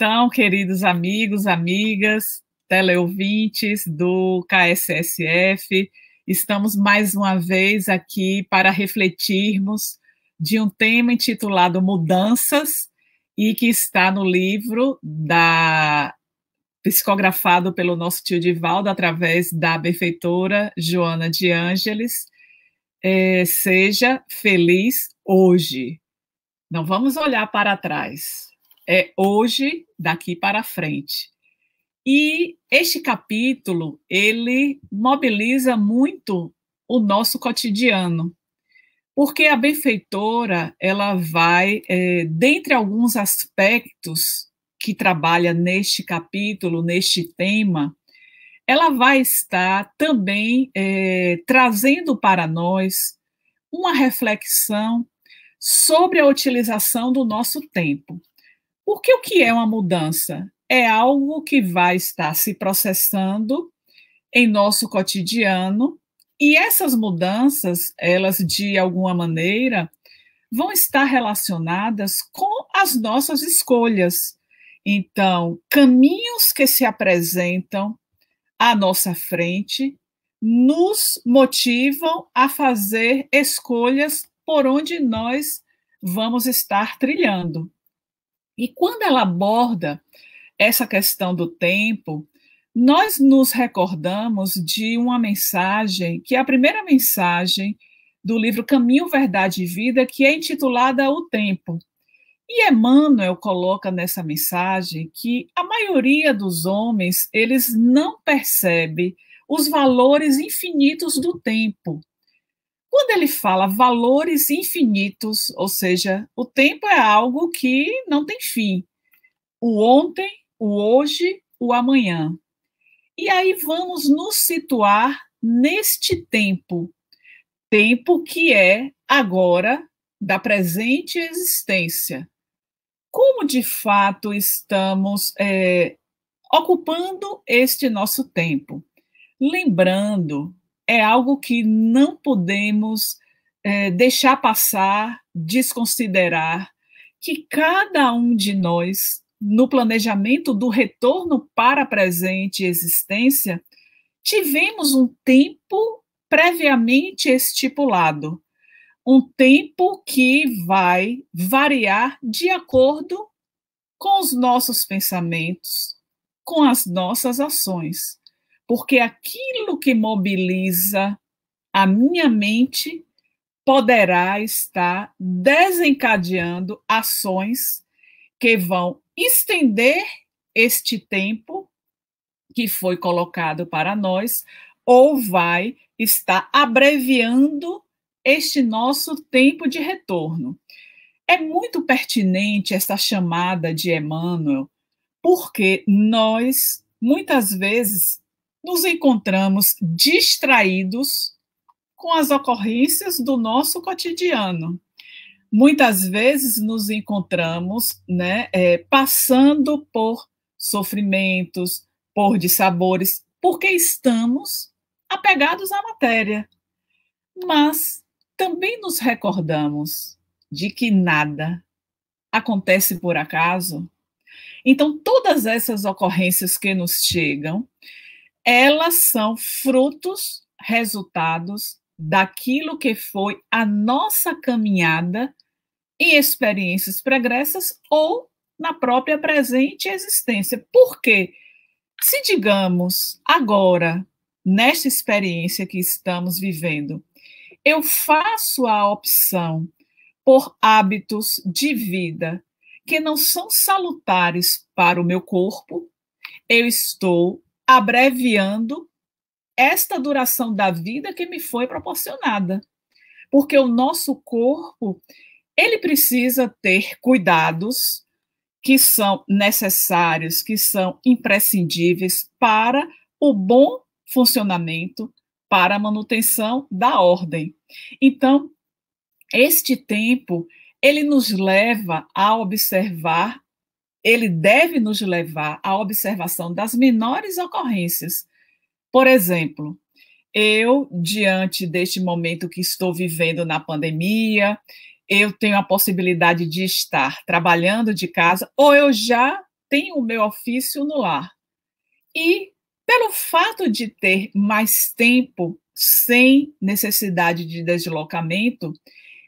Então, queridos amigos, amigas, teleouvintes do KSSF, estamos mais uma vez aqui para refletirmos de um tema intitulado Mudanças e que está no livro psicografado pelo nosso tio Divaldo através da benfeitora Joana de Ângeles. Seja feliz hoje. Não vamos olhar para trás. É hoje, daqui para frente. E este capítulo, ele mobiliza muito o nosso cotidiano, porque a benfeitora, ela vai, dentre alguns aspectos que trabalha neste capítulo, neste tema, ela vai estar também trazendo para nós uma reflexão sobre a utilização do nosso tempo. Porque o que é uma mudança? É algo que vai estar se processando em nosso cotidiano, e essas mudanças, elas de alguma maneira vão estar relacionadas com as nossas escolhas. Então, caminhos que se apresentam à nossa frente nos motivam a fazer escolhas por onde nós vamos estar trilhando. E quando ela aborda essa questão do tempo, nós nos recordamos de uma mensagem, que é a primeira mensagem do livro Caminho, Verdade e Vida, que é intitulada O Tempo. E Emmanuel coloca nessa mensagem que a maioria dos homens, eles não percebe os valores infinitos do tempo. Quando ele fala valores infinitos, ou seja, o tempo é algo que não tem fim. O ontem, o hoje, o amanhã. E aí vamos nos situar neste tempo. Tempo que é agora, da presente existência. Como de fato estamos ocupando este nosso tempo? Lembrando, é algo que não podemos deixar passar, desconsiderar, que cada um de nós, no planejamento do retorno para a presente existência, tivemos um tempo previamente estipulado, um tempo que vai variar de acordo com os nossos pensamentos, com as nossas ações. Porque aquilo que mobiliza a minha mente poderá estar desencadeando ações que vão estender este tempo que foi colocado para nós, ou vai estar abreviando este nosso tempo de retorno. É muito pertinente essa chamada de Emmanuel, porque nós, muitas vezes, nos encontramos distraídos com as ocorrências do nosso cotidiano. Muitas vezes nos encontramos passando por sofrimentos, por dissabores, porque estamos apegados à matéria. Mas também nos recordamos de que nada acontece por acaso. Então, todas essas ocorrências que nos chegam, elas são frutos, resultados daquilo que foi a nossa caminhada em experiências pregressas ou na própria presente existência. Por quê? Se, digamos, agora, nesta experiência que estamos vivendo, eu faço a opção por hábitos de vida que não são salutares para o meu corpo, eu estou abreviando esta duração da vida que me foi proporcionada. Porque o nosso corpo, ele precisa ter cuidados que são necessários, que são imprescindíveis para o bom funcionamento, para a manutenção da ordem. Então, este tempo, ele nos leva a observar, ele deve nos levar à observação das menores ocorrências. Por exemplo, eu, diante deste momento que estou vivendo na pandemia, eu tenho a possibilidade de estar trabalhando de casa, ou eu já tenho o meu ofício no lar. E, pelo fato de ter mais tempo sem necessidade de deslocamento,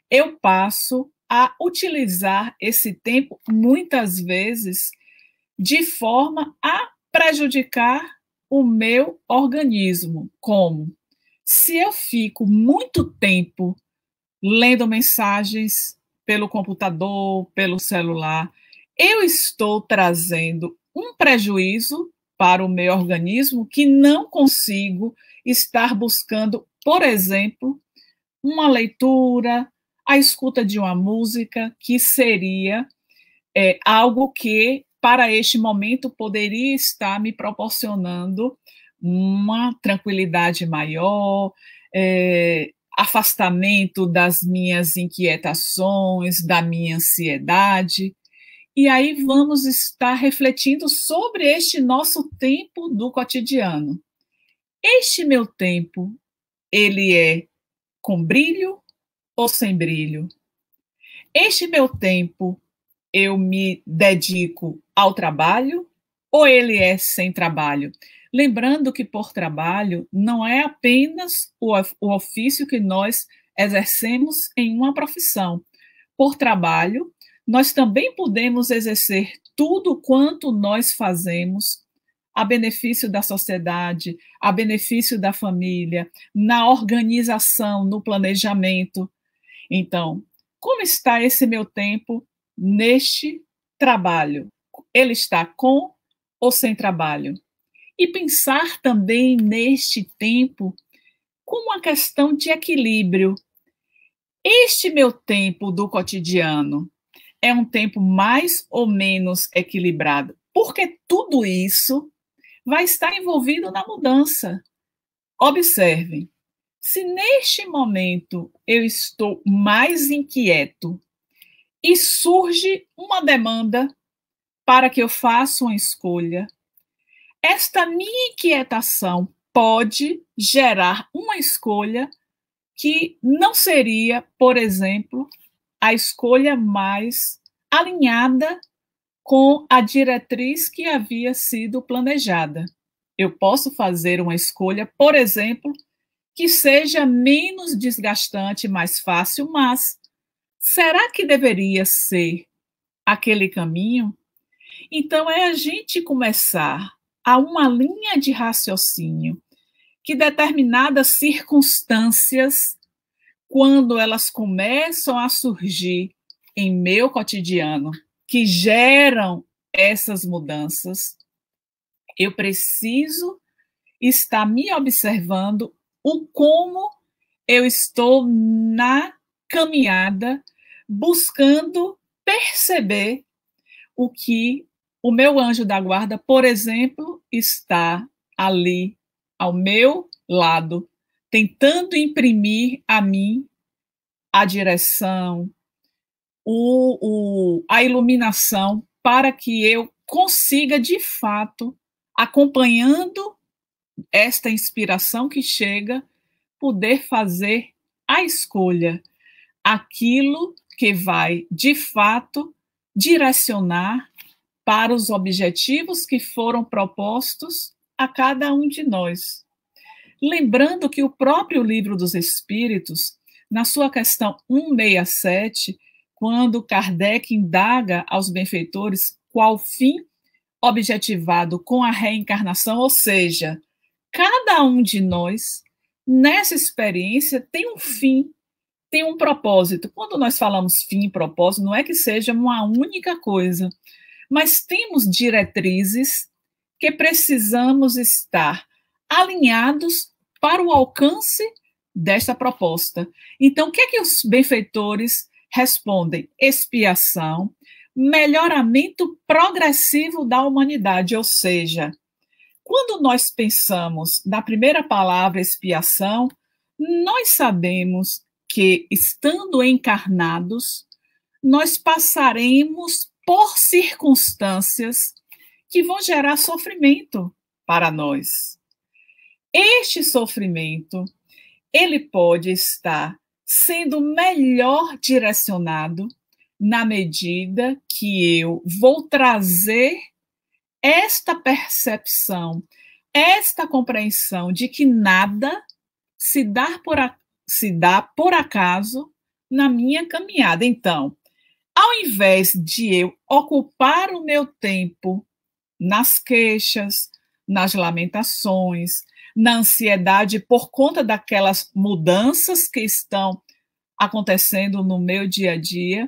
eu passo a utilizar esse tempo, muitas vezes, de forma a prejudicar o meu organismo. Como? Se eu fico muito tempo lendo mensagens pelo computador, pelo celular, eu estou trazendo um prejuízo para o meu organismo que não consigo estar buscando, por exemplo, uma leitura, a escuta de uma música, que seria algo que, para este momento, poderia estar me proporcionando uma tranquilidade maior, afastamento das minhas inquietações, da minha ansiedade. E aí vamos estar refletindo sobre este nosso tempo do cotidiano. Este meu tempo, ele é com brilho ou sem brilho? Este meu tempo, eu me dedico ao trabalho ou ele é sem trabalho? Lembrando que por trabalho não é apenas o ofício que nós exercemos em uma profissão. Por trabalho, nós também podemos exercer tudo quanto nós fazemos a benefício da sociedade, a benefício da família, na organização, no planejamento. Então, como está esse meu tempo neste trabalho? Ele está com ou sem trabalho? E pensar também neste tempo como uma questão de equilíbrio. Este meu tempo do cotidiano é um tempo mais ou menos equilibrado? Porque tudo isso vai estar envolvido na mudança. Observem, se neste momento eu estou mais inquieto e surge uma demanda para que eu faça uma escolha, esta minha inquietação pode gerar uma escolha que não seria, por exemplo, a escolha mais alinhada com a diretriz que havia sido planejada. Eu posso fazer uma escolha, por exemplo, que seja menos desgastante, mais fácil, mas será que deveria ser aquele caminho? Então, é a gente começar a uma linha de raciocínio que determinadas circunstâncias, quando elas começam a surgir em meu cotidiano, que geram essas mudanças, eu preciso estar me observando o como eu estou na caminhada, buscando perceber o que o meu anjo da guarda, por exemplo, está ali ao meu lado, tentando imprimir a mim a direção, a iluminação, para que eu consiga, de fato, acompanhando esta inspiração que chega, poder fazer a escolha, aquilo que vai, de fato, direcionar para os objetivos que foram propostos a cada um de nós. Lembrando que o próprio Livro dos Espíritos, na sua questão 167, quando Kardec indaga aos benfeitores qual fim objetivado com a reencarnação, ou seja, cada um de nós, nessa experiência, tem um fim, tem um propósito. Quando nós falamos fim e propósito, não é que seja uma única coisa, mas temos diretrizes que precisamos estar alinhados para o alcance desta proposta. Então, o que é que os benfeitores respondem? Expiação, melhoramento progressivo da humanidade, ou seja, quando nós pensamos na primeira palavra expiação, nós sabemos que, estando encarnados, nós passaremos por circunstâncias que vão gerar sofrimento para nós. Este sofrimento, ele pode estar sendo melhor direcionado na medida que eu vou trazer esta percepção, esta compreensão de que nada se dá por acaso na minha caminhada. Então, ao invés de eu ocupar o meu tempo nas queixas, nas lamentações, na ansiedade por conta daquelas mudanças que estão acontecendo no meu dia a dia,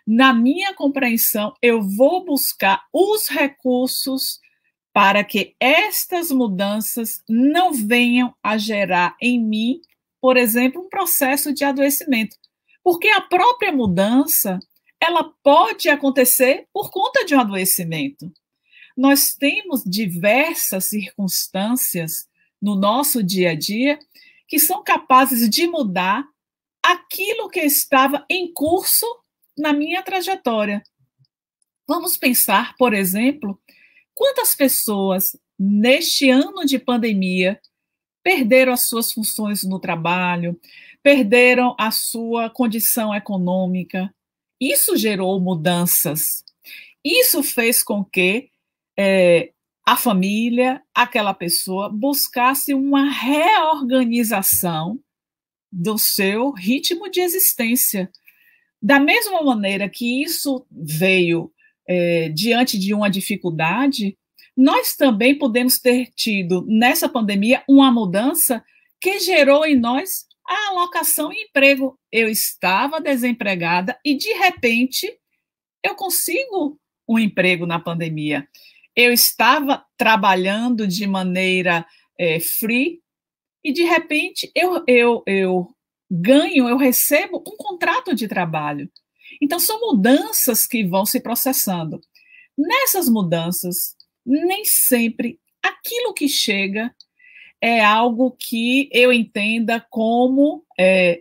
na minha compreensão, eu vou buscar os recursos para que estas mudanças não venham a gerar em mim, por exemplo, um processo de adoecimento. Porque a própria mudança, ela pode acontecer por conta de um adoecimento. Nós temos diversas circunstâncias no nosso dia a dia que são capazes de mudar aquilo que estava em curso na minha trajetória. Vamos pensar, por exemplo, quantas pessoas neste ano de pandemia perderam as suas funções no trabalho, perderam a sua condição econômica. Isso gerou mudanças. Isso fez com que a família, aquela pessoa, buscasse uma reorganização do seu ritmo de existência. Da mesma maneira que isso veio diante de uma dificuldade, nós também podemos ter tido, nessa pandemia, uma mudança que gerou em nós a alocação em emprego. Eu estava desempregada e, de repente, eu consigo um emprego na pandemia. Eu estava trabalhando de maneira free e, de repente, eu ganho, eu recebo um contrato de trabalho. Então, são mudanças que vão se processando. Nessas mudanças, nem sempre aquilo que chega é algo que eu entenda como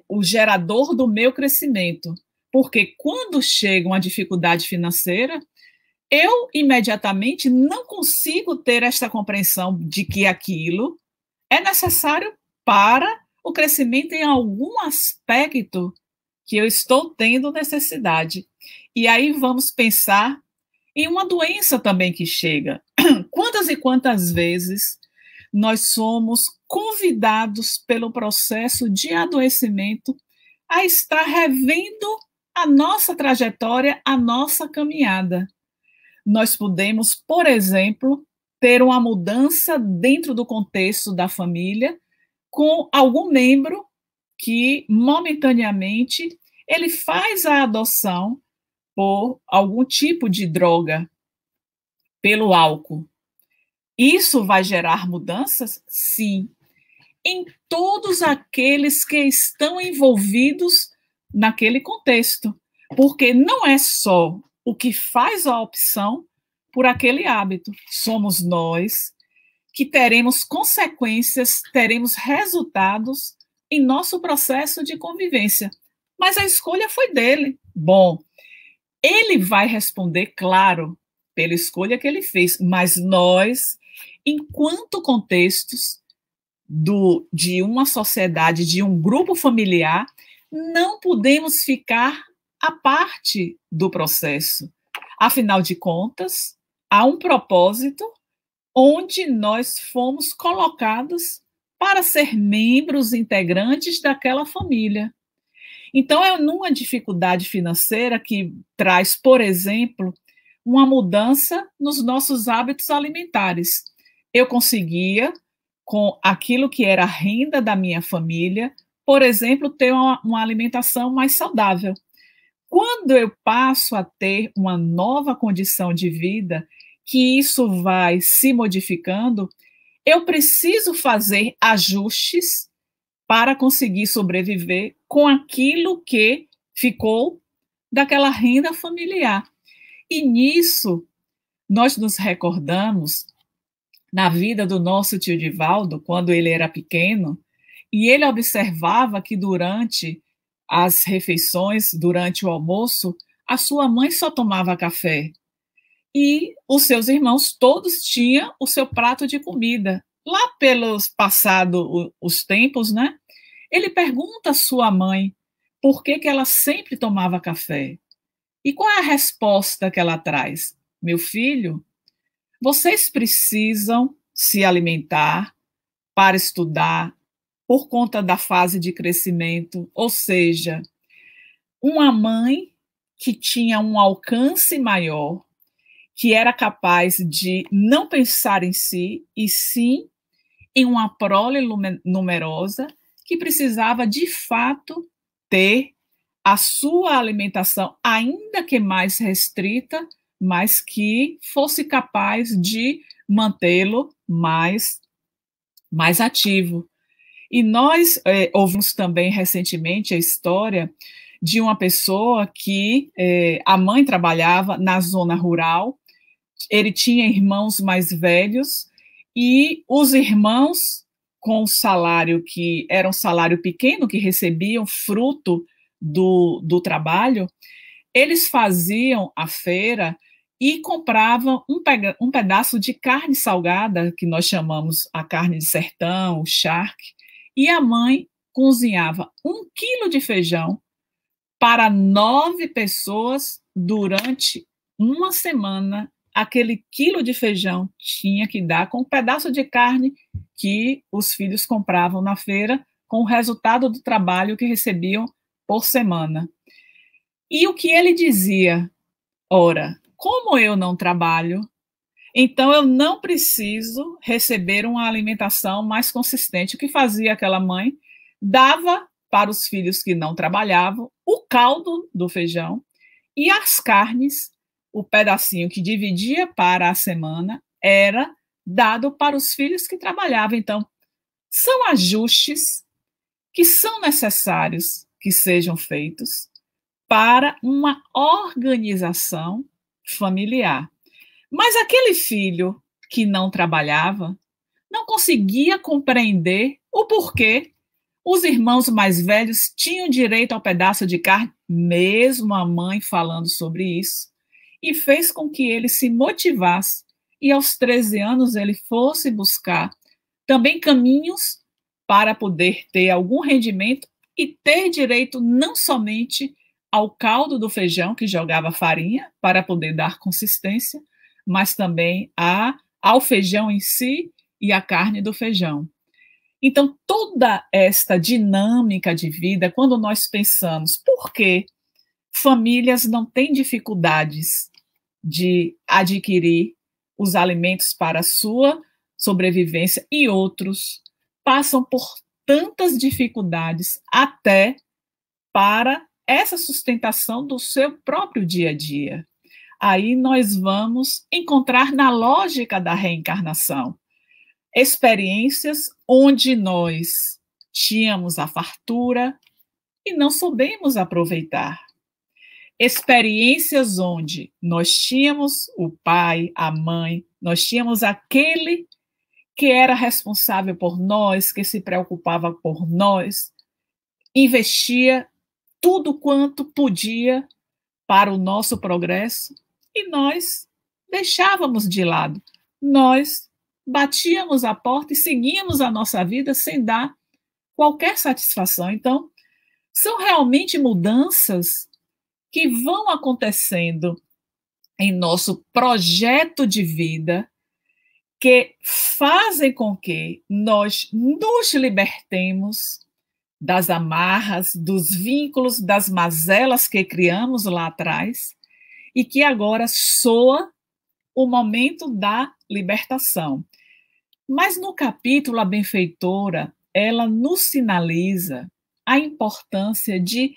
o gerador do meu crescimento. Porque quando chega uma dificuldade financeira, eu imediatamente não consigo ter esta compreensão de que aquilo é necessário para o crescimento em algum aspecto que eu estou tendo necessidade. E aí vamos pensar em uma doença também que chega. Quantas e quantas vezes nós somos convidados pelo processo de adoecimento a estar revendo a nossa trajetória, a nossa caminhada. Nós podemos, por exemplo, ter uma mudança dentro do contexto da família com algum membro que, momentaneamente, ele faz a adoção por algum tipo de droga, pelo álcool. Isso vai gerar mudanças? Sim. Em todos aqueles que estão envolvidos naquele contexto. Porque não é só o que faz a opção por aquele hábito. Somos nós que teremos consequências, teremos resultados em nosso processo de convivência. Mas a escolha foi dele. Bom, ele vai responder, claro, pela escolha que ele fez, mas nós, enquanto contextos de uma sociedade, de um grupo familiar, não podemos ficar à parte do processo. Afinal de contas, há um propósito onde nós fomos colocados para ser membros integrantes daquela família. Então, é numa dificuldade financeira que traz, por exemplo, uma mudança nos nossos hábitos alimentares. Eu conseguia, com aquilo que era a renda da minha família, por exemplo, ter uma alimentação mais saudável. Quando eu passo a ter uma nova condição de vida, que isso vai se modificando, eu preciso fazer ajustes para conseguir sobreviver com aquilo que ficou daquela renda familiar. E nisso, nós nos recordamos na vida do nosso tio Divaldo, quando ele era pequeno, e ele observava que durante as refeições, durante o almoço, a sua mãe só tomava café. E os seus irmãos todos tinham o seu prato de comida. Lá pelos passados os tempos, né? Ele pergunta à sua mãe por que ela sempre tomava café. E qual é a resposta que ela traz? Meu filho, Vocês precisam se alimentar para estudar por conta da fase de crescimento, ou seja, uma mãe que tinha um alcance maior, que era capaz de não pensar em si, e sim em uma prole numerosa, que precisava de fato ter a sua alimentação, ainda que mais restrita, mas que fosse capaz de mantê-lo mais ativo. E nós ouvimos também recentemente a história de uma pessoa que a mãe trabalhava na zona rural, ele tinha irmãos mais velhos, e os irmãos, com o salário que era um salário pequeno, que recebiam fruto do trabalho, eles faziam a feira e compravam um pedaço de carne salgada, que nós chamamos a carne de sertão, o charque, e a mãe cozinhava 1 quilo de feijão para 9 pessoas durante uma semana. Aquele quilo de feijão tinha que dar com um pedaço de carne que os filhos compravam na feira, com o resultado do trabalho que recebiam por semana. E o que ele dizia? Ora, como eu não trabalho, então eu não preciso receber uma alimentação mais consistente. O que fazia aquela mãe? Dava para os filhos que não trabalhavam o caldo do feijão e as carnes, o pedacinho que dividia para a semana, era dado para os filhos que trabalhavam. Então, são ajustes que são necessários que sejam feitos para uma organização familiar. Mas aquele filho que não trabalhava não conseguia compreender o porquê os irmãos mais velhos tinham direito ao pedaço de carne, mesmo a mãe falando sobre isso, e fez com que ele se motivasse e aos 13 anos ele fosse buscar também caminhos para poder ter algum rendimento e ter direito não somente ao caldo do feijão, que jogava farinha para poder dar consistência, mas também ao feijão em si e à carne do feijão. Então, toda esta dinâmica de vida, quando nós pensamos por que famílias não têm dificuldades de adquirir os alimentos para a sua sobrevivência e outros passam por tantas dificuldades até para essa sustentação do seu próprio dia a dia. Aí nós vamos encontrar na lógica da reencarnação experiências onde nós tínhamos a fartura e não soubemos aproveitar. Experiências onde nós tínhamos o pai, a mãe, nós tínhamos aquele que era responsável por nós, que se preocupava por nós, investia tudo quanto podia para o nosso progresso e nós deixávamos de lado. Nós batíamos a porta e seguíamos a nossa vida sem dar qualquer satisfação. Então, são realmente mudanças que vão acontecendo em nosso projeto de vida que fazem com que nós nos libertemos das amarras, dos vínculos, das mazelas que criamos lá atrás e que agora soa o momento da libertação. Mas no capítulo A Benfeitora, ela nos sinaliza a importância de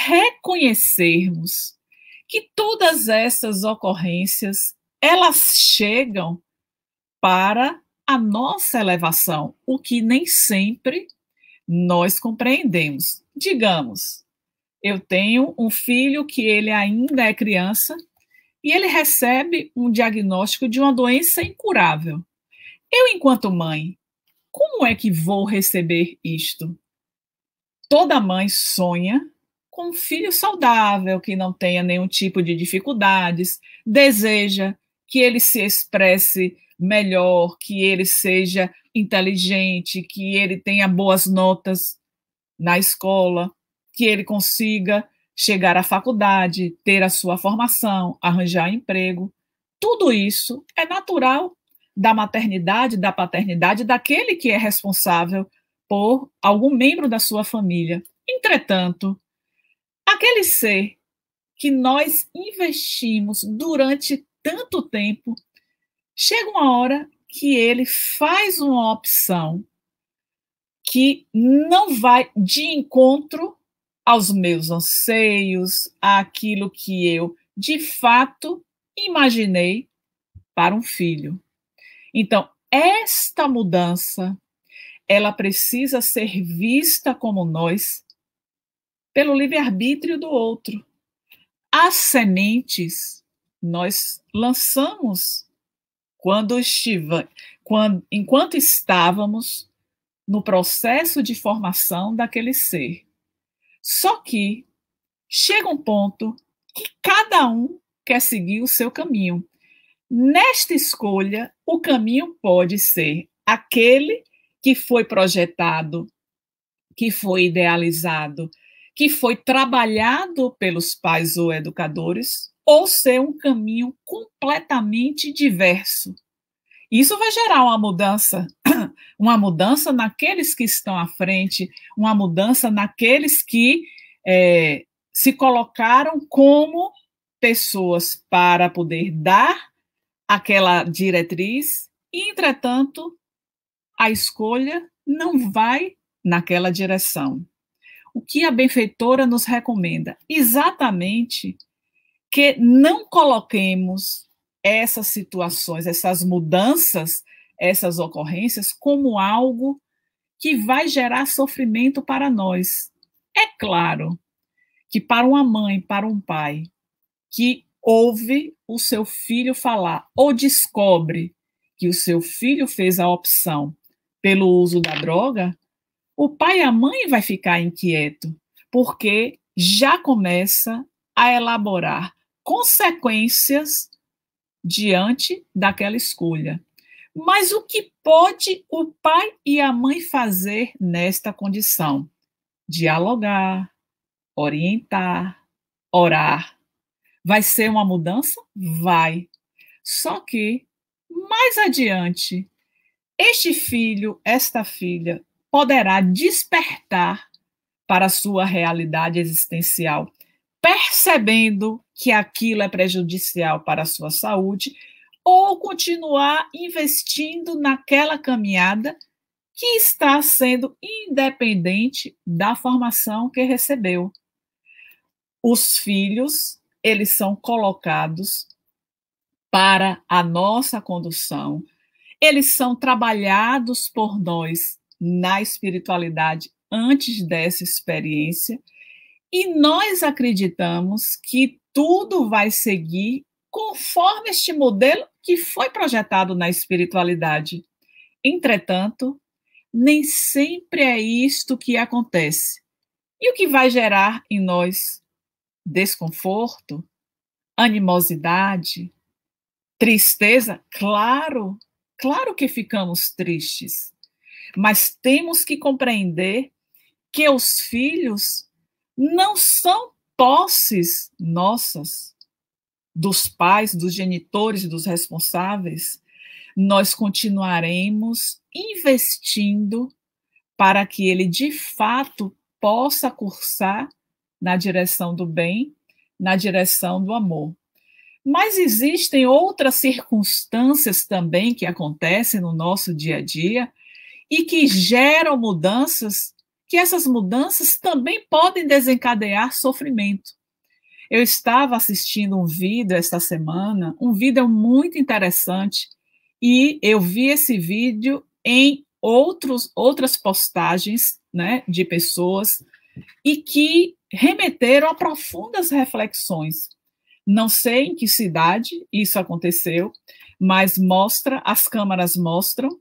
reconhecermos que todas essas ocorrências, elas chegam para a nossa elevação, o que nem sempre nós compreendemos. Digamos, eu tenho um filho que ele ainda é criança e ele recebe um diagnóstico de uma doença incurável. Eu, enquanto mãe, como é que vou receber isto? Toda mãe sonha com um filho saudável, que não tenha nenhum tipo de dificuldades, deseja que ele se expresse melhor, que ele seja inteligente, que ele tenha boas notas na escola, que ele consiga chegar à faculdade, ter a sua formação, arranjar emprego. tudo isso é natural da maternidade, da paternidade, daquele que é responsável por algum membro da sua família. Entretanto, aquele ser que nós investimos durante tanto tempo, chega uma hora que ele faz uma opção que não vai de encontro aos meus anseios, àquilo que eu, de fato, imaginei para um filho. Então, esta mudança, ela precisa ser vista como nós, pelo livre-arbítrio do outro. As sementes nós lançamos enquanto estávamos no processo de formação daquele ser. Só que chega um ponto que cada um quer seguir o seu caminho. Nesta escolha, o caminho pode ser aquele que foi projetado, que foi idealizado, que foi trabalhado pelos pais ou educadores, ou ser um caminho completamente diverso. Isso vai gerar uma mudança naqueles que estão à frente, uma mudança naqueles que se colocaram como pessoas para poder dar aquela diretriz, e, entretanto, a escolha não vai naquela direção. O que a benfeitora nos recomenda? Exatamente que não coloquemos essas situações, essas mudanças, essas ocorrências como algo que vai gerar sofrimento para nós. É claro que para uma mãe, para um pai que ouve o seu filho falar ou descobre que o seu filho fez a opção pelo uso da droga, o pai e a mãe vai ficar inquieto, porque já começa a elaborar consequências diante daquela escolha. Mas o que pode o pai e a mãe fazer nesta condição? Dialogar, orientar, orar. Vai ser uma mudança? Vai. Só que, mais adiante, este filho, esta filha, poderá despertar para a sua realidade existencial, percebendo que aquilo é prejudicial para a sua saúde, ou continuar investindo naquela caminhada que está sendo independente da formação que recebeu. Os filhos, eles são colocados para a nossa condução, eles são trabalhados por nós na espiritualidade antes dessa experiência, e nós acreditamos que tudo vai seguir conforme este modelo que foi projetado na espiritualidade. Entretanto, nem sempre é isto que acontece. E o que vai gerar em nós desconforto, animosidade, tristeza? Claro, claro que ficamos tristes, mas temos que compreender que os filhos não são posses nossas, dos pais, dos genitores, dos responsáveis. Nós continuaremos investindo para que ele, de fato, possa cursar na direção do bem, na direção do amor. Mas existem outras circunstâncias também que acontecem no nosso dia a dia e que geram mudanças, que essas mudanças também podem desencadear sofrimento. Eu estava assistindo um vídeo esta semana, um vídeo muito interessante, e eu vi esse vídeo em outras postagens, né, de pessoas, e que remeteram a profundas reflexões. Não sei em que cidade isso aconteceu, mas as câmeras mostram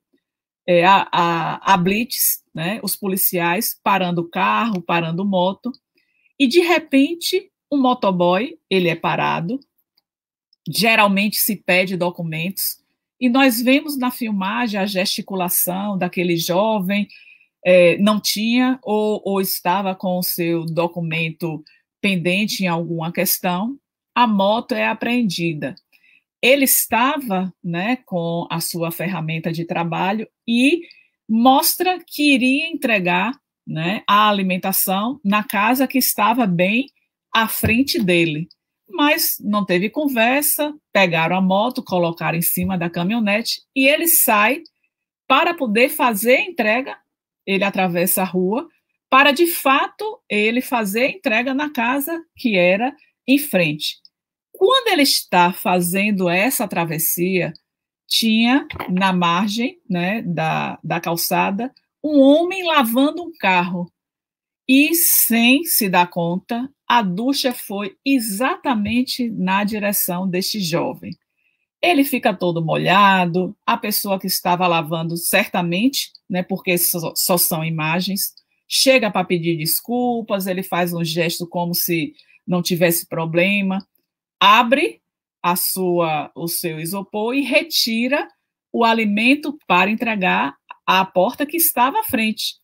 a blitz, né, os policiais parando o carro, parando moto, e de repente um motoboy, ele é parado, geralmente se pede documentos, e nós vemos na filmagem a gesticulação daquele jovem, não tinha ou estava com o seu documento pendente em alguma questão, a moto é apreendida. ele estava, né, com a sua ferramenta de trabalho e mostra que iria entregar, né, a alimentação na casa que estava bem à frente dele. Mas não teve conversa, pegaram a moto, colocaram em cima da caminhonete e ele sai para poder fazer a entrega. Ele atravessa a rua para, de fato, ele fazer a entrega na casa que era em frente. Quando ele está fazendo essa travessia, tinha na margem, né, da calçada um homem lavando um carro. E, sem se dar conta, a ducha foi exatamente na direção deste jovem. Ele fica todo molhado, a pessoa que estava lavando, certamente, né, porque só são imagens, chega para pedir desculpas, ele faz um gesto como se não tivesse problema, abre o seu isopor e retira o alimento para entregar à porta que estava à frente.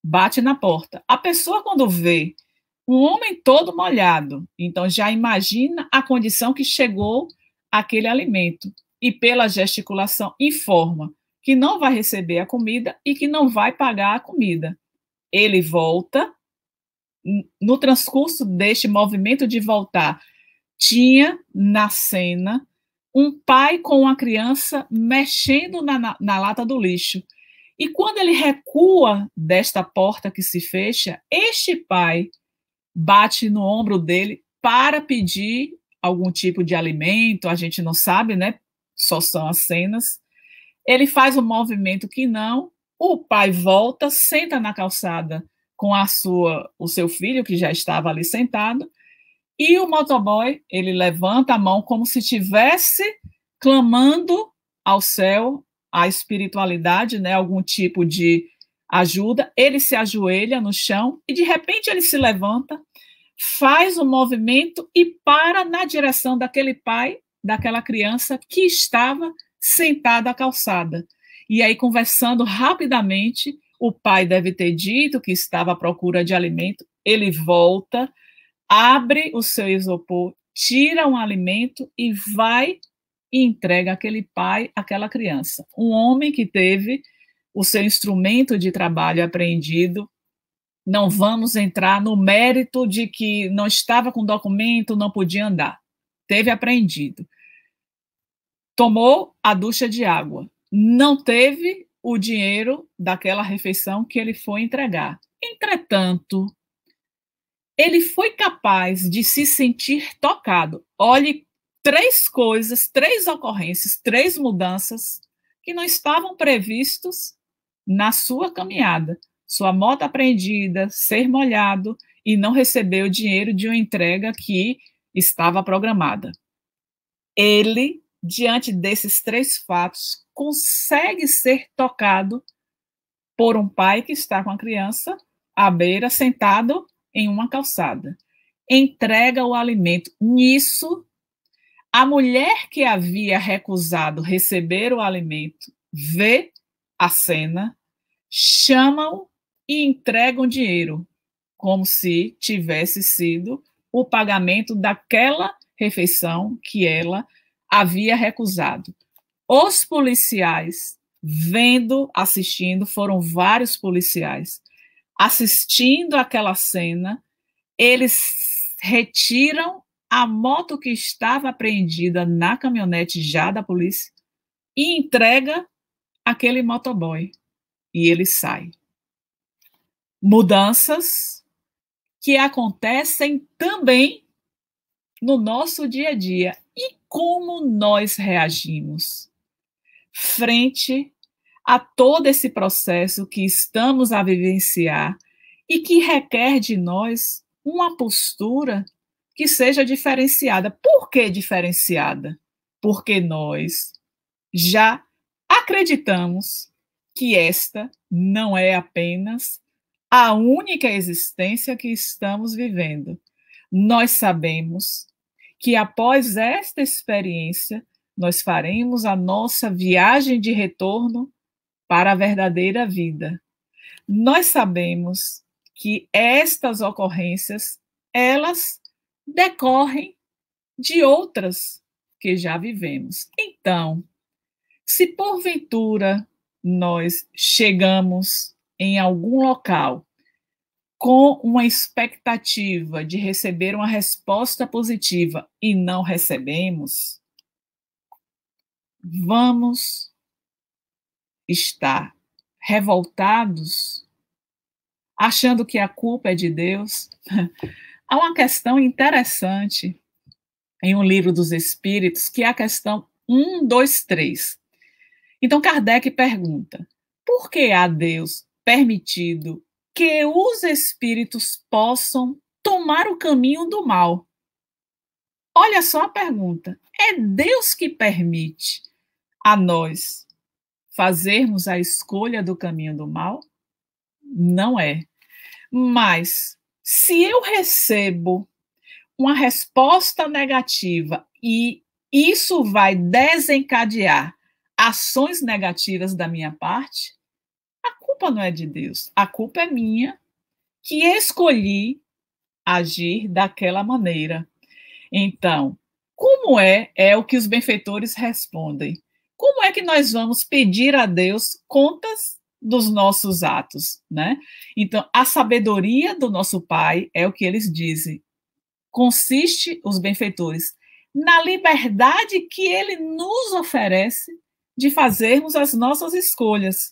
Bate na porta. A pessoa, quando vê um homem todo molhado, então já imagina a condição que chegou aquele alimento. E pela gesticulação informa que não vai receber a comida e que não vai pagar a comida. Ele volta. No transcurso deste movimento de voltar, tinha na cena um pai com uma criança mexendo na lata do lixo. E quando ele recua desta porta que se fecha, este pai bate no ombro dele para pedir algum tipo de alimento, a gente não sabe, né? Só são as cenas. Ele faz um movimento que não, o pai volta, senta na calçada com o seu filho, que já estava ali sentado, e o motoboy, ele levanta a mão como se estivesse clamando ao céu, à espiritualidade, né, algum tipo de ajuda. Ele se ajoelha no chão e, de repente, ele se levanta, faz um movimento e para na direção daquele pai, daquela criança que estava sentada à calçada. E aí, conversando rapidamente, o pai deve ter dito que estava à procura de alimento, ele volta, abre o seu isopor, tira um alimento e vai e entrega aquele pai, aquela criança. Um homem que teve o seu instrumento de trabalho apreendido. Não vamos entrar no mérito de que não estava com documento, não podia andar. Teve apreendido. Tomou a ducha de água. Não teve o dinheiro daquela refeição que ele foi entregar. Entretanto, ele foi capaz de se sentir tocado. Olhe, 3 coisas, 3 ocorrências, 3 mudanças que não estavam previstos na sua caminhada. Sua moto apreendida, ser molhado e não receber o dinheiro de uma entrega que estava programada. Ele, diante desses 3 fatos, consegue ser tocado por um pai que está com a criança à beira, sentado em uma calçada. Entrega o alimento. Nisso, a mulher que havia recusado receber o alimento vê a cena, chamam e entregam dinheiro, como se tivesse sido o pagamento daquela refeição que ela havia recusado. Os policiais, vendo, assistindo, foram vários policiais, assistindo aquela cena, eles retiram a moto que estava apreendida na caminhonete já da polícia e entrega aquele motoboy. E ele sai. Mudanças que acontecem também no nosso dia a dia. E como nós reagimos frente a todo esse processo que estamos a vivenciar e que requer de nós uma postura que seja diferenciada. Por que diferenciada? Porque nós já acreditamos que esta não é apenas a única existência que estamos vivendo. Nós sabemos que após esta experiência, nós faremos a nossa viagem de retorno para a verdadeira vida. Nós sabemos que estas ocorrências, elas decorrem de outras que já vivemos. Então, se porventura nós chegamos em algum local com uma expectativa de receber uma resposta positiva e não recebemos, vamos estar revoltados, achando que a culpa é de Deus? Há uma questão interessante em um livro dos Espíritos, que é a questão 1, 2, 3. Então, Kardec pergunta: por que a Deus permitido que os espíritos possam tomar o caminho do mal? Olha só a pergunta. É Deus que permite a nós fazermos a escolha do caminho do mal? Não é. Mas, se eu recebo uma resposta negativa e isso vai desencadear ações negativas da minha parte, a culpa não é de Deus. A culpa é minha, que escolhi agir daquela maneira. Então, como é o que os benfeitores respondem? Como é que nós vamos pedir a Deus contas dos nossos atos, né? Então, a sabedoria do nosso Pai é o que eles dizem. Consiste, os benfeitores, na liberdade que ele nos oferece de fazermos as nossas escolhas.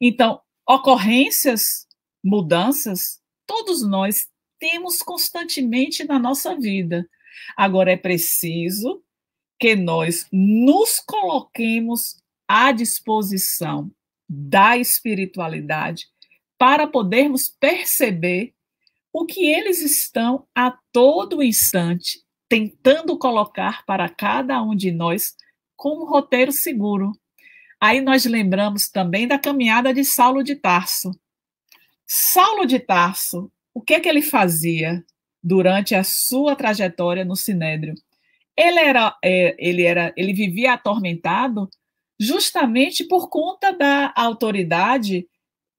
Então, ocorrências, mudanças, todos nós temos constantemente na nossa vida. Agora, é preciso que nós nos coloquemos à disposição da espiritualidade para podermos perceber o que eles estão a todo instante tentando colocar para cada um de nós como roteiro seguro. Aí nós lembramos também da caminhada de Saulo de Tarso. Saulo de Tarso, o que é que ele fazia durante a sua trajetória no Sinédrio? Ele vivia atormentado justamente por conta da autoridade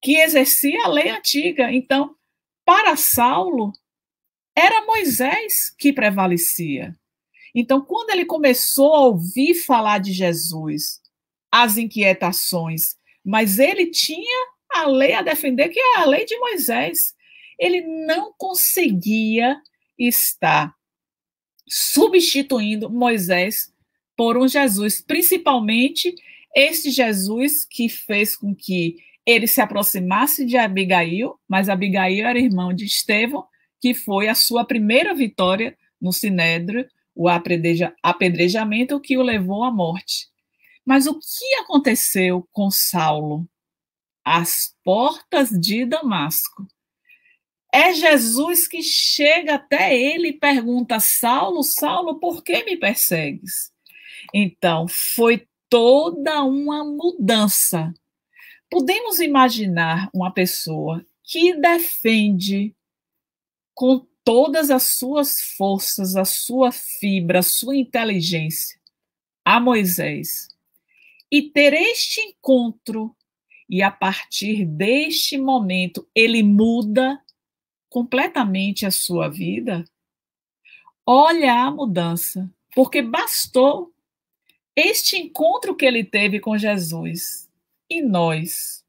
que exercia a lei antiga. Então, para Saulo, era Moisés que prevalecia. Então, quando ele começou a ouvir falar de Jesus, as inquietações, mas ele tinha a lei a defender, que é a lei de Moisés. Ele não conseguia estar substituindo Moisés por um Jesus, principalmente este Jesus que fez com que ele se aproximasse de Abigail, mas Abigail era irmão de Estevão, que foi a sua primeira vitória no Sinédrio, o apedrejamento que o levou à morte. Mas o que aconteceu com Saulo? Às portas de Damasco. É Jesus que chega até ele e pergunta: Saulo, Saulo, por que me persegues? Então, foi toda uma mudança. Podemos imaginar uma pessoa que defende com todas as suas forças, a sua fibra, a sua inteligência a Moisés e ter este encontro, e a partir deste momento ele muda completamente a sua vida? Olha a mudança, porque bastou este encontro que ele teve com Jesus. E nós,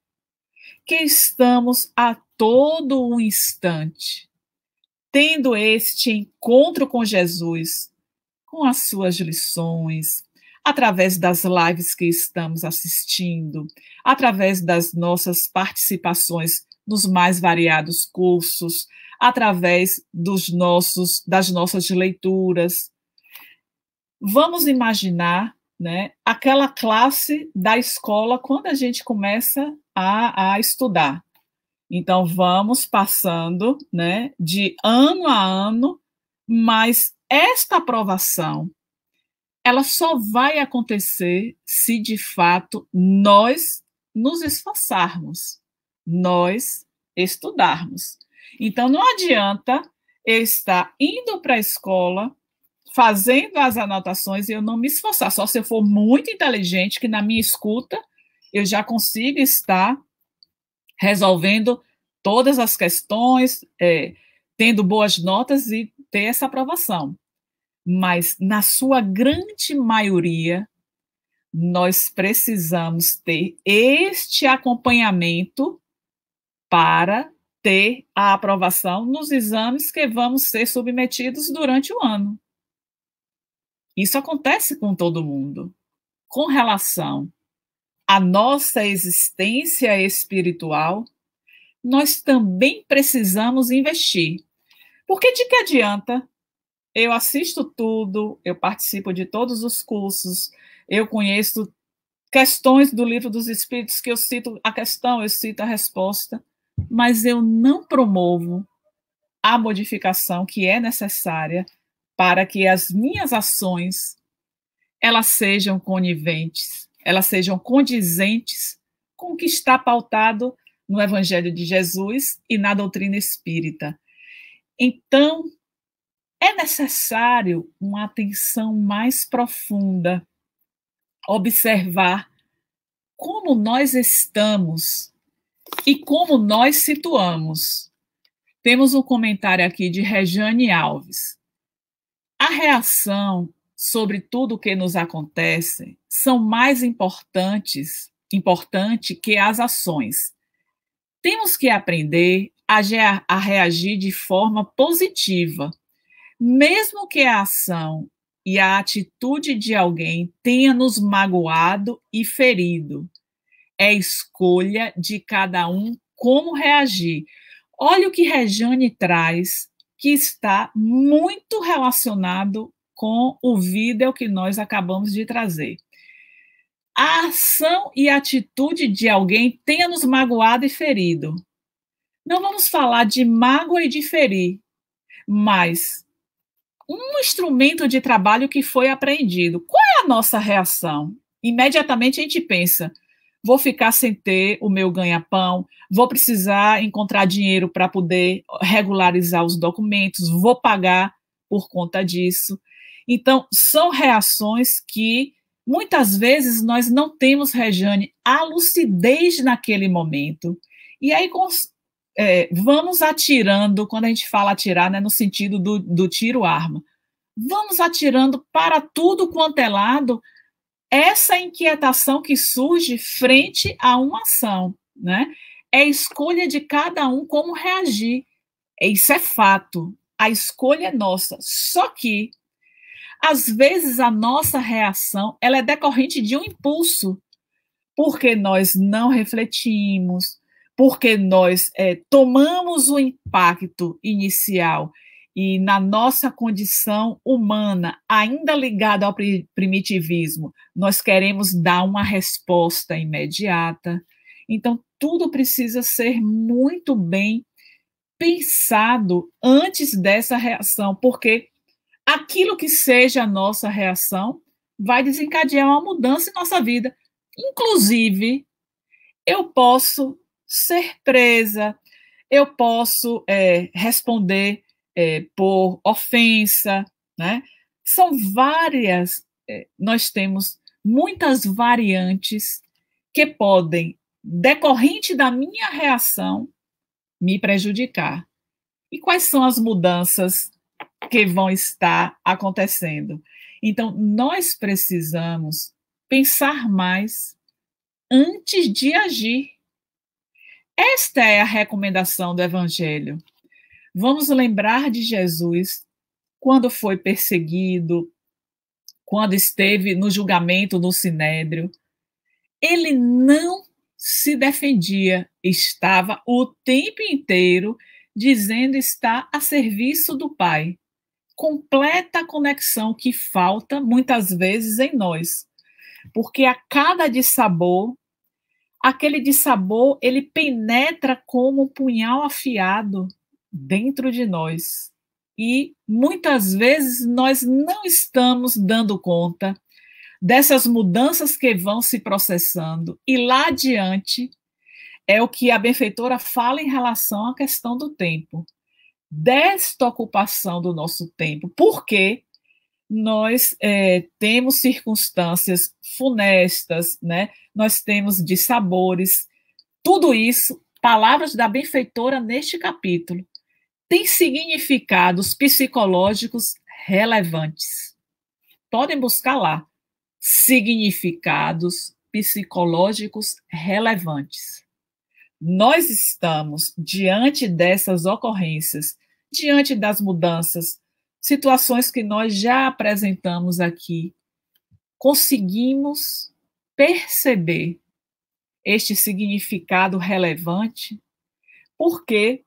que estamos a todo um instante tendo este encontro com Jesus, com as suas lições, através das lives que estamos assistindo, através das nossas participações nos mais variados cursos, através das nossas leituras. Vamos imaginar, né, aquela classe da escola quando a gente começa a estudar. Então, vamos passando, né, de ano a ano, mas esta aprovação, ela só vai acontecer se, de fato, nós nos esforçarmos, nós estudarmos. Então, não adianta eu estar indo para a escola, fazendo as anotações e eu não me esforçar, só se eu for muito inteligente, que na minha escuta eu já consigo estar resolvendo todas as questões, tendo boas notas e ter essa aprovação. mas na sua grande maioria, nós precisamos ter este acompanhamento para ter a aprovação nos exames que vamos ser submetidos durante o ano. Isso acontece com todo mundo. Com relação à nossa existência espiritual, nós também precisamos investir. Porque de que adianta? Eu assisto tudo, eu participo de todos os cursos, eu conheço questões do Livro dos Espíritos que eu cito a questão, eu cito a resposta, mas eu não promovo a modificação que é necessária para que as minhas ações elas sejam coniventes, elas sejam condizentes com o que está pautado no Evangelho de Jesus e na doutrina espírita. Então, é necessário uma atenção mais profunda, observar como nós estamos e como nós situamos. Temos um comentário aqui de Rejane Alves. A reação sobre tudo o que nos acontece são mais importante que as ações. Temos que aprender a reagir de forma positiva, mesmo que a ação e a atitude de alguém tenha nos magoado e ferido. É escolha de cada um como reagir. Olha o que Rejane traz, que está muito relacionado com o vídeo que nós acabamos de trazer. A ação e a atitude de alguém tenha nos magoado e ferido. Não vamos falar de mágoa e de ferir, mas um instrumento de trabalho que foi apreendido. Qual é a nossa reação? Imediatamente a gente pensa, vou ficar sem ter o meu ganha-pão, vou precisar encontrar dinheiro para poder regularizar os documentos, vou pagar por conta disso. Então, são reações que muitas vezes nós não temos, Rejane, a lucidez naquele momento. E aí vamos atirando, quando a gente fala atirar, né, no sentido do tiro-arma, vamos atirando para tudo quanto é lado essa inquietação que surge frente a uma ação, né? É escolha de cada um como reagir. Isso é fato. A escolha é nossa. Só que, às vezes, a nossa reação ela é decorrente de um impulso, porque nós não refletimos, porque nós tomamos o impacto inicial e na nossa condição humana, ainda ligada ao primitivismo, nós queremos dar uma resposta imediata. Então, tudo precisa ser muito bem pensado antes dessa reação, porque aquilo que seja a nossa reação vai desencadear uma mudança em nossa vida. Inclusive, eu posso ser presa, eu posso responder por ofensa, né? São várias, nós temos muitas variantes que podem, decorrente da minha reação, me prejudicar. E quais são as mudanças que vão estar acontecendo? Então, nós precisamos pensar mais antes de agir. Esta é a recomendação do Evangelho. Vamos lembrar de Jesus quando foi perseguido, quando esteve no julgamento no Sinédrio. Ele não se defendia, estava o tempo inteiro dizendo estar a serviço do Pai. Completa conexão que falta muitas vezes em nós, porque a cada dissabor, aquele dissabor, ele penetra como um punhal afiado dentro de nós. E muitas vezes nós não estamos dando conta dessas mudanças que vão se processando. E lá adiante é o que a benfeitora fala em relação à questão do tempo. Desta ocupação do nosso tempo. Porque nós temos circunstâncias funestas, né? Nós temos dissabores, tudo isso, palavras da benfeitora neste capítulo, tem significados psicológicos relevantes. Podem buscar lá. Significados psicológicos relevantes. Nós estamos diante dessas ocorrências, diante das mudanças, situações que nós já apresentamos aqui, conseguimos perceber este significado relevante, porque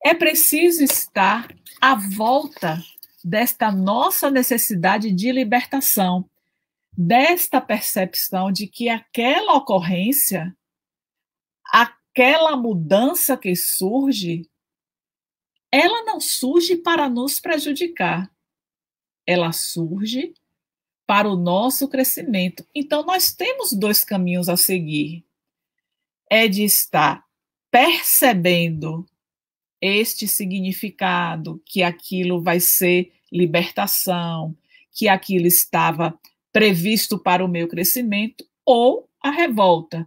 é preciso estar à volta desta nossa necessidade de libertação, desta percepção de que aquela ocorrência, aquela mudança que surge, ela não surge para nos prejudicar, ela surge para o nosso crescimento. Então, nós temos dois caminhos a seguir. É de estar percebendo este significado, que aquilo vai ser libertação, que aquilo estava previsto para o meu crescimento, ou a revolta,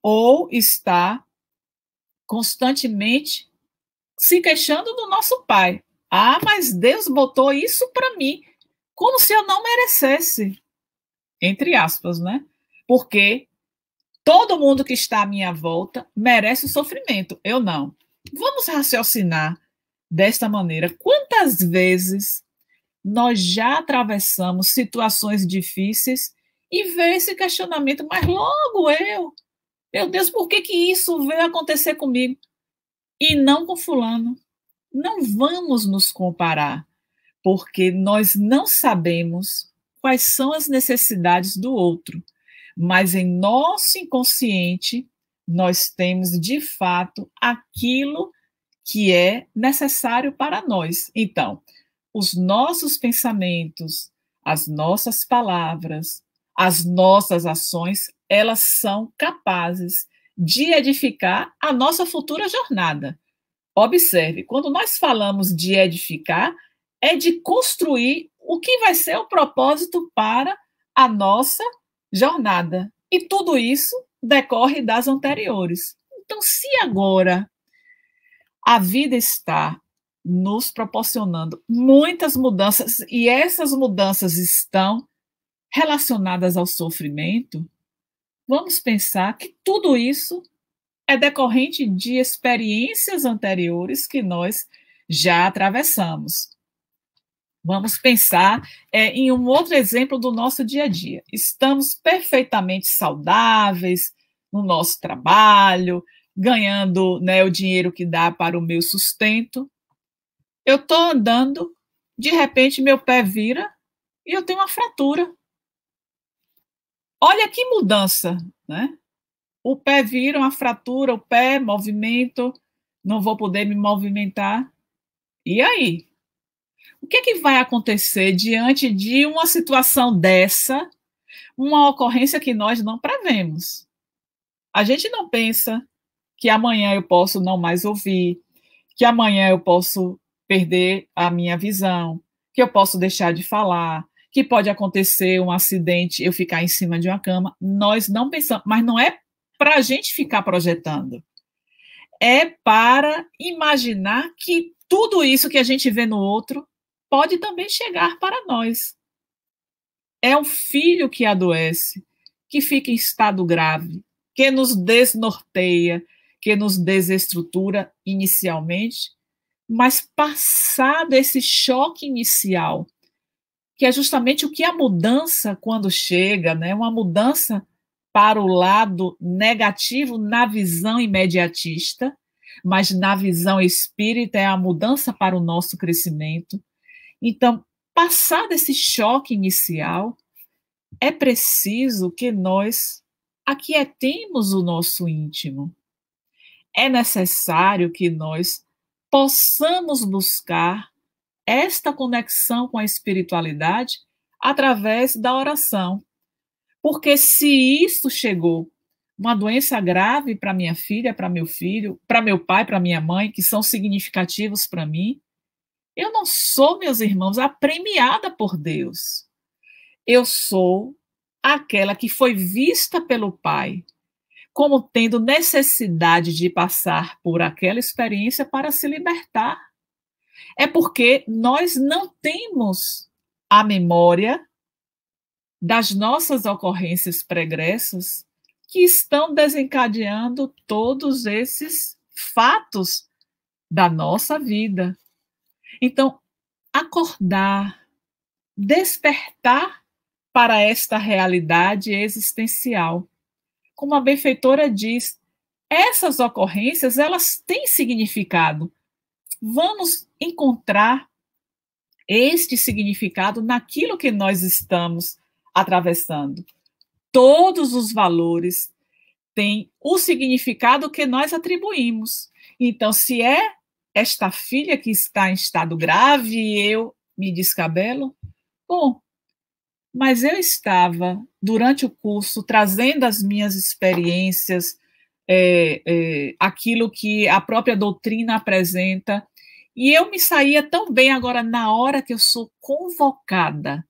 ou está constantemente se queixando do nosso pai. Ah, mas Deus botou isso para mim, como se eu não merecesse, entre aspas, né? Porque todo mundo que está à minha volta merece o sofrimento, eu não. Vamos raciocinar desta maneira. Quantas vezes nós já atravessamos situações difíceis e vê esse questionamento, mas logo eu, meu Deus, por que isso veio acontecer comigo e não com fulano? Não vamos nos comparar, porque nós não sabemos quais são as necessidades do outro, mas em nosso inconsciente nós temos de fato aquilo que é necessário para nós. Então, os nossos pensamentos, as nossas palavras, as nossas ações, elas são capazes de edificar a nossa futura jornada. Observe, quando nós falamos de edificar, é de construir o que vai ser o propósito para a nossa jornada. E tudo isso decorre das anteriores. Então, se agora a vida está nos proporcionando muitas mudanças e essas mudanças estão relacionadas ao sofrimento, vamos pensar que tudo isso é decorrente de experiências anteriores que nós já atravessamos. Vamos pensar em um outro exemplo do nosso dia a dia. Estamos perfeitamente saudáveis no nosso trabalho, ganhando, né, o dinheiro que dá para o meu sustento. Eu estou andando, de repente meu pé vira e eu tenho uma fratura. Olha que mudança, né? O pé vira, uma fratura, o pé, movimento, não vou poder me movimentar. E aí? O que é que vai acontecer diante de uma situação dessa, uma ocorrência que nós não prevemos? A gente não pensa que amanhã eu posso não mais ouvir, que amanhã eu posso perder a minha visão, que eu posso deixar de falar, que pode acontecer um acidente, eu ficar em cima de uma cama. Nós não pensamos, mas não é para a gente ficar projetando. É para imaginar que tudo isso que a gente vê no outro pode também chegar para nós. É um filho que adoece, que fica em estado grave, que nos desnorteia, que nos desestrutura inicialmente, mas passado esse choque inicial, que é justamente o que a mudança, quando chega, né, uma mudança para o lado negativo na visão imediatista, mas na visão espírita é a mudança para o nosso crescimento. Então, passado esse choque inicial, é preciso que nós aquietemos o nosso íntimo. É necessário que nós possamos buscar esta conexão com a espiritualidade através da oração. Porque se isso chegou, uma doença grave para minha filha, para meu filho, para meu pai, para minha mãe, que são significativos para mim, eu não sou, meus irmãos, a premiada por Deus. Eu sou aquela que foi vista pelo Pai como tendo necessidade de passar por aquela experiência para se libertar. É porque nós não temos a memória das nossas ocorrências pregressas que estão desencadeando todos esses fatos da nossa vida. Então, acordar, despertar para esta realidade existencial. Como a benfeitora diz, essas ocorrências, elas têm significado. Vamos encontrar este significado naquilo que nós estamos atravessando. Todos os valores têm o significado que nós atribuímos. Então, se é esta filha que está em estado grave e eu me descabelo, bom, mas eu estava, durante o curso, trazendo as minhas experiências, aquilo que a própria doutrina apresenta, e eu me saía tão bem agora na hora que eu sou convocada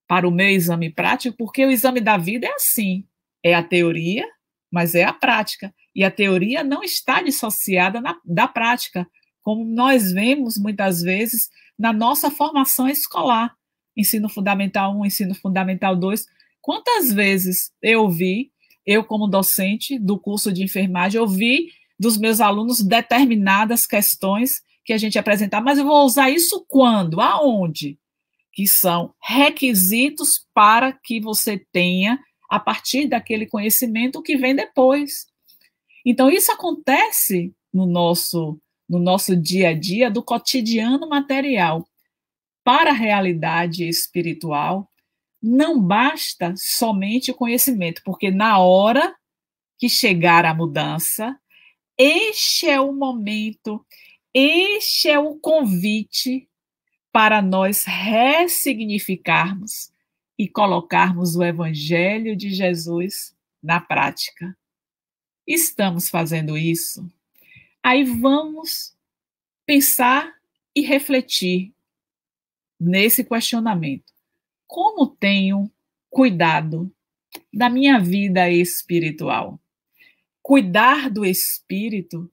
para o meu exame prático, porque o exame da vida é assim, é a teoria, mas é a prática, e a teoria não está dissociada da prática, como nós vemos muitas vezes na nossa formação escolar, ensino fundamental 1, ensino fundamental 2, quantas vezes eu como docente do curso de enfermagem, ouvi dos meus alunos determinadas questões que a gente apresentar, mas eu vou usar isso quando? Aonde? Que são requisitos para que você tenha, a partir daquele conhecimento, que vem depois. Então, isso acontece no nosso dia a dia, do cotidiano material. Para a realidade espiritual, não basta somente o conhecimento, porque na hora que chegar a mudança, este é o momento, este é o convite para nós ressignificarmos e colocarmos o Evangelho de Jesus na prática. Estamos fazendo isso? Aí vamos pensar e refletir nesse questionamento. Como tenho cuidado da minha vida espiritual? Cuidar do espírito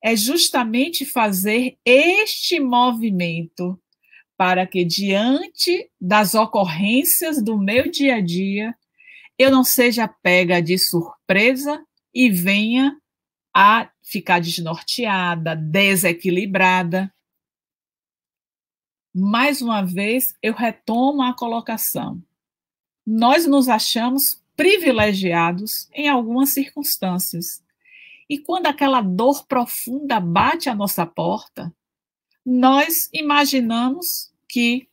é justamente fazer este movimento para que, diante das ocorrências do meu dia a dia, eu não seja pega de surpresa e venha a ficar desnorteada, desequilibrada. Mais uma vez, eu retomo a colocação. Nós nos achamos privilegiados em algumas circunstâncias. E quando aquela dor profunda bate à nossa porta, nós imaginamos que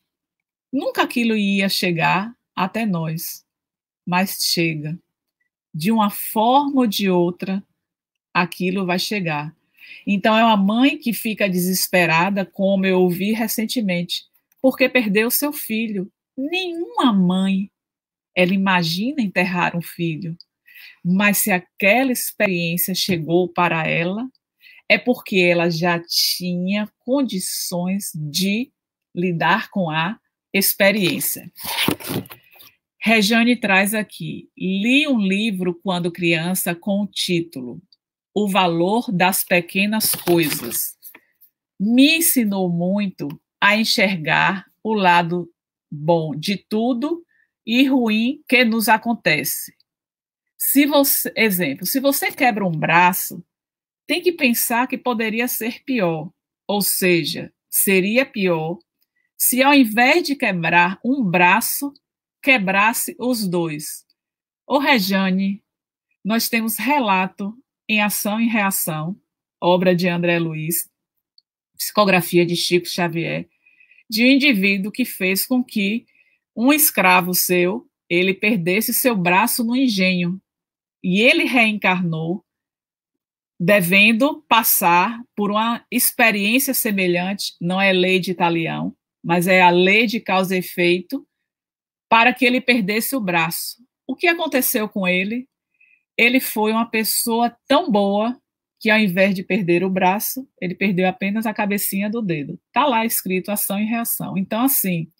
nunca aquilo ia chegar até nós, mas chega. De uma forma ou de outra, aquilo vai chegar. Então, é uma mãe que fica desesperada, como eu ouvi recentemente, porque perdeu seu filho. Nenhuma mãe, ela imagina enterrar um filho, mas se aquela experiência chegou para ela, é porque ela já tinha condições de lidar com a experiência. Rejane traz aqui, li um livro quando criança com o título O Valor das Pequenas Coisas. Me ensinou muito a enxergar o lado bom de tudo e ruim que nos acontece. Exemplo, se você quebra um braço, tem que pensar que poderia ser pior, ou seja, seria pior se ao invés de quebrar um braço, quebrasse os dois. Ô Rejane, nós temos relato em Ação e Reação, obra de André Luiz, psicografia de Chico Xavier, de um indivíduo que fez com que um escravo seu, ele perdesse seu braço no engenho, e ele reencarnou, devendo passar por uma experiência semelhante, não é lei de Italião, mas é a lei de causa e efeito, para que ele perdesse o braço. O que aconteceu com ele? Ele foi uma pessoa tão boa que, ao invés de perder o braço, ele perdeu apenas a cabecinha do dedo. Está lá escrito ação e reação. Então, assim,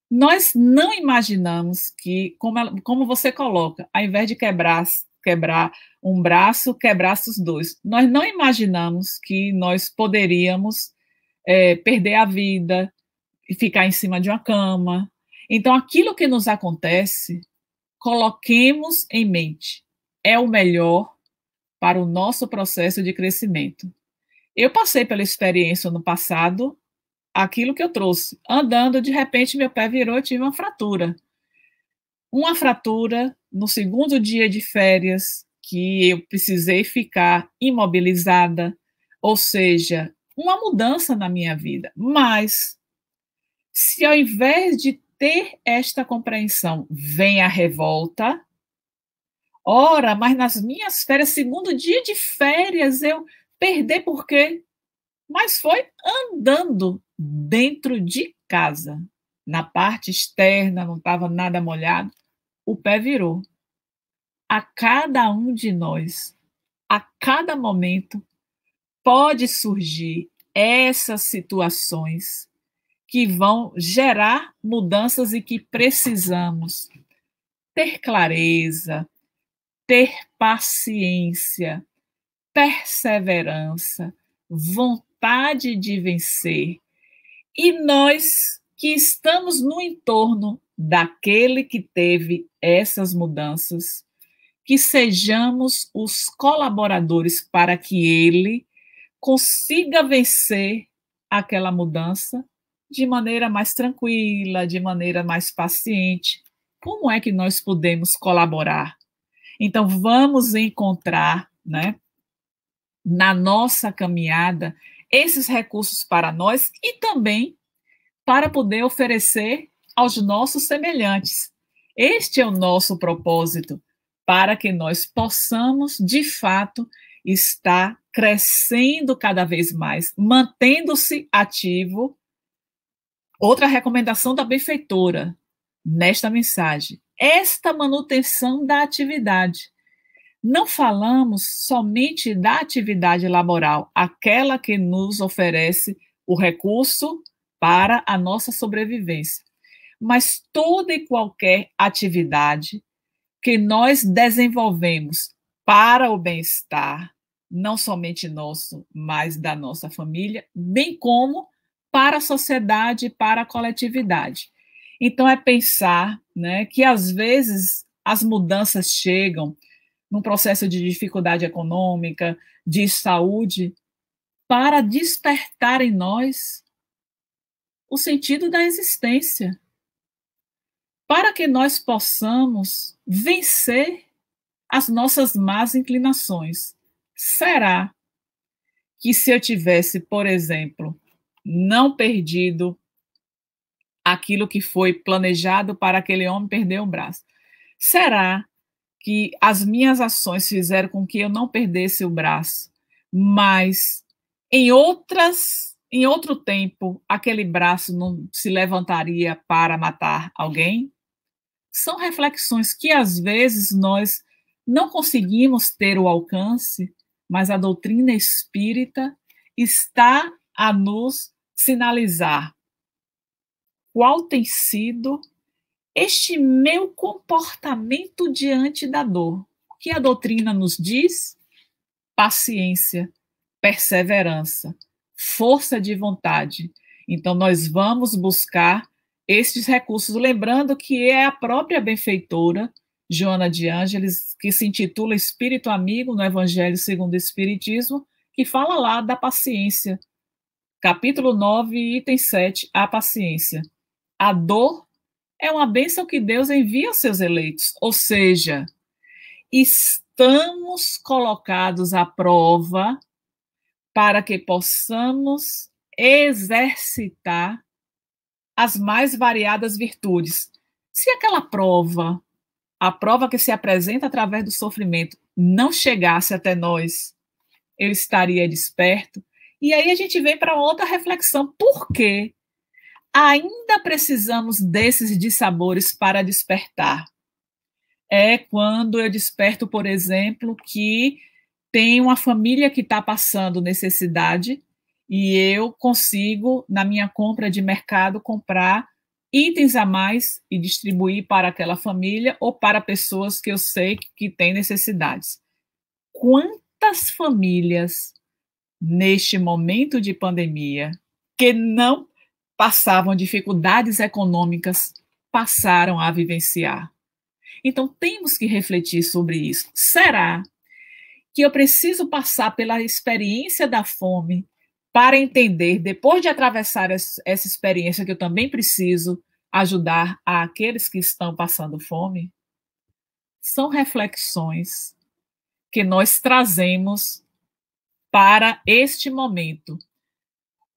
nós não imaginamos que, como você coloca, ao invés de quebrar um braço, quebrasse os dois. Nós não imaginamos que nós poderíamos perder a vida e ficar em cima de uma cama. Então, aquilo que nos acontece, coloquemos em mente, é o melhor para o nosso processo de crescimento. Eu passei pela experiência no passado, aquilo que eu trouxe. Andando, de repente, meu pé virou e tive uma fratura. Uma fratura no segundo dia de férias, que eu precisei ficar imobilizada, ou seja, uma mudança na minha vida. Mas, se ao invés de ter esta compreensão, vem a revolta, ora, mas nas minhas férias, segundo dia de férias, eu perdi por quê? Mas foi andando dentro de casa, na parte externa, não estava nada molhado, o pé virou. A cada um de nós, a cada momento, pode surgir essas situações que vão gerar mudanças e que precisamos ter clareza, ter paciência, perseverança, vontade de vencer. E nós que estamos no entorno daquele que teve essas mudanças, que sejamos os colaboradores para que ele consiga vencer aquela mudança de maneira mais tranquila, de maneira mais paciente. Como é que nós podemos colaborar? Então, vamos encontrar, né, na nossa caminhada, esses recursos para nós e também para poder oferecer aos nossos semelhantes. Este é o nosso propósito, para que nós possamos, de fato, estar crescendo cada vez mais, mantendo-se ativo. Outra recomendação da benfeitora nesta mensagem: esta manutenção da atividade. Não falamos somente da atividade laboral, aquela que nos oferece o recurso para a nossa sobrevivência, mas toda e qualquer atividade que nós desenvolvemos para o bem-estar, não somente nosso, mas da nossa família, bem como para a sociedade e para a coletividade. Então, é pensar, né, que às vezes as mudanças chegam num processo de dificuldade econômica, de saúde, para despertar em nós o sentido da existência, para que nós possamos vencer as nossas más inclinações. Será que se eu tivesse, por exemplo, não perdido aquilo que foi planejado para aquele homem perder um braço, será que as minhas ações fizeram com que eu não perdesse o braço, mas em outro tempo, aquele braço não se levantaria para matar alguém? São reflexões que às vezes nós não conseguimos ter o alcance, mas a doutrina espírita está a nos sinalizar qual tem sido este meu comportamento diante da dor. O que a doutrina nos diz? Paciência, perseverança, força de vontade. Então, nós vamos buscar estes recursos, lembrando que é a própria benfeitora, Joana de Ângeles, que se intitula Espírito Amigo no Evangelho segundo o Espiritismo, que fala lá da paciência. Capítulo 9, item 7, a paciência. A dor é uma bênção que Deus envia aos seus eleitos, ou seja, estamos colocados à prova para que possamos exercitar as mais variadas virtudes. Se aquela prova, a prova que se apresenta através do sofrimento, não chegasse até nós, eu estaria desperto. E aí a gente vem para outra reflexão. Por quê? Ainda precisamos desses dissabores para despertar. É quando eu desperto, por exemplo, que tem uma família que está passando necessidade e eu consigo, na minha compra de mercado, comprar itens a mais e distribuir para aquela família ou para pessoas que eu sei que têm necessidades. Quantas famílias, neste momento de pandemia, que não passavam dificuldades econômicas passaram a vivenciar. Então, temos que refletir sobre isso. Será que eu preciso passar pela experiência da fome para entender, depois de atravessar essa experiência, que eu também preciso ajudar aqueles que estão passando fome? São reflexões que nós trazemos para este momento.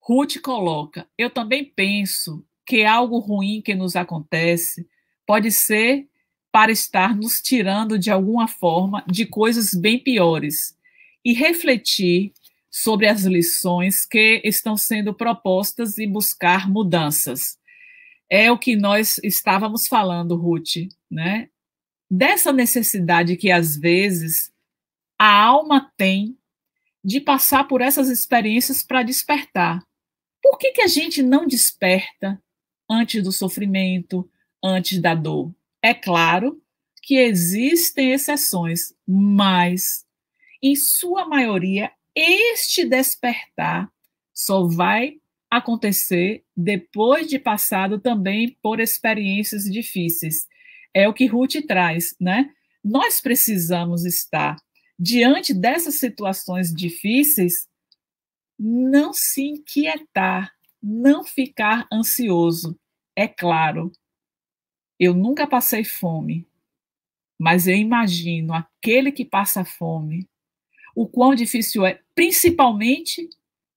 Ruth coloca: eu também penso que algo ruim que nos acontece pode ser para estar nos tirando de alguma forma de coisas bem piores e refletir sobre as lições que estão sendo propostas e buscar mudanças. É o que nós estávamos falando, Ruth, né? Dessa necessidade que às vezes a alma tem de passar por essas experiências para despertar. Por que a gente não desperta antes do sofrimento, antes da dor? É claro que existem exceções, mas, em sua maioria, este despertar só vai acontecer depois de passado também por experiências difíceis. É o que Ruth traz, né? Nós precisamos estar diante dessas situações difíceis, não se inquietar, não ficar ansioso. É claro, eu nunca passei fome, mas eu imagino aquele que passa fome, o quão difícil é, principalmente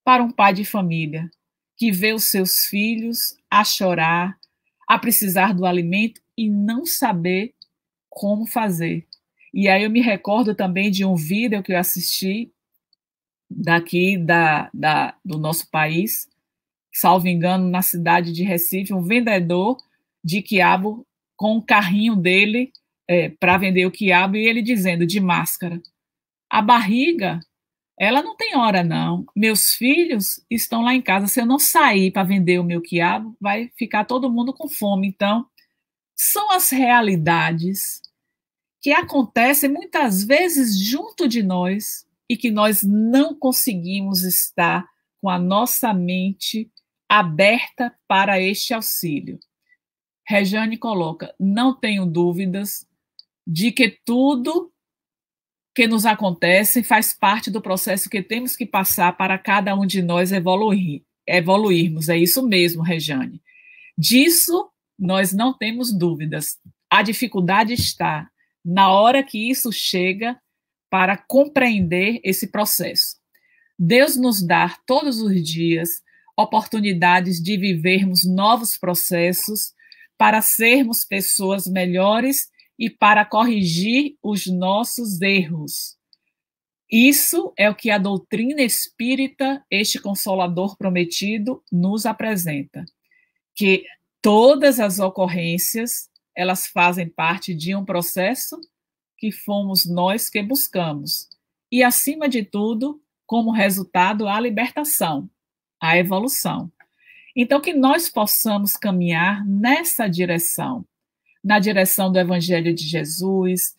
para um pai de família, que vê os seus filhos a chorar, a precisar do alimento e não saber como fazer. E aí eu me recordo também de um vídeo que eu assisti daqui do nosso país, salvo engano, na cidade de Recife, um vendedor de quiabo com o carrinho dele para vender o quiabo, e ele dizendo, de máscara: a barriga, ela não tem hora não, meus filhos estão lá em casa, se eu não sair para vender o meu quiabo, vai ficar todo mundo com fome. Então, são as realidades que acontecem muitas vezes junto de nós e que nós não conseguimos estar com a nossa mente aberta para este auxílio. Rejane coloca: não tenho dúvidas de que tudo que nos acontece faz parte do processo que temos que passar para cada um de nós evoluirmos. É isso mesmo, Rejane. Disso nós não temos dúvidas. A dificuldade está na hora que isso chega para compreender esse processo. Deus nos dá todos os dias oportunidades de vivermos novos processos para sermos pessoas melhores e para corrigir os nossos erros. Isso é o que a doutrina espírita, este Consolador prometido, nos apresenta, que todas as ocorrências, elas fazem parte de um processo que fomos nós que buscamos. E, acima de tudo, como resultado, a libertação, a evolução. Então, que nós possamos caminhar nessa direção, na direção do Evangelho de Jesus,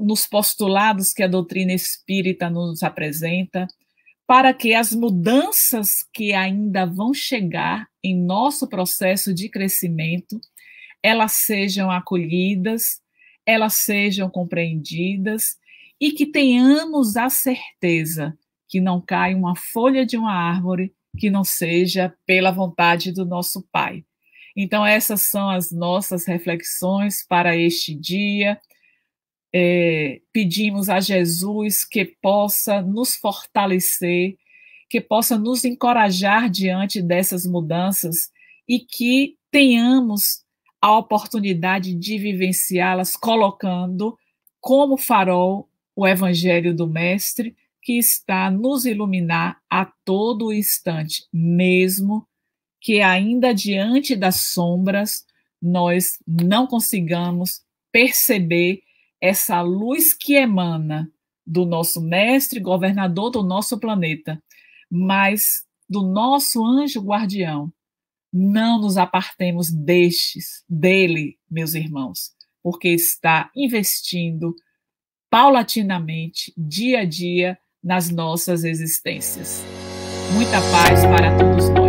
nos postulados que a doutrina espírita nos apresenta, para que as mudanças que ainda vão chegar em nosso processo de crescimento, elas sejam acolhidas, elas sejam compreendidas e que tenhamos a certeza que não cai uma folha de uma árvore que não seja pela vontade do nosso Pai. Então, essas são as nossas reflexões para este dia. Pedimos a Jesus que possa nos fortalecer, que possa nos encorajar diante dessas mudanças e que tenhamos a oportunidade de vivenciá-las colocando como farol o Evangelho do Mestre, que está a nos iluminar a todo instante, mesmo que ainda diante das sombras nós não consigamos perceber essa luz que emana do nosso mestre, governador do nosso planeta, mas do nosso anjo guardião. Não nos apartemos dele, meus irmãos, porque está investindo paulatinamente, dia a dia, nas nossas existências. Muita paz para todos nós.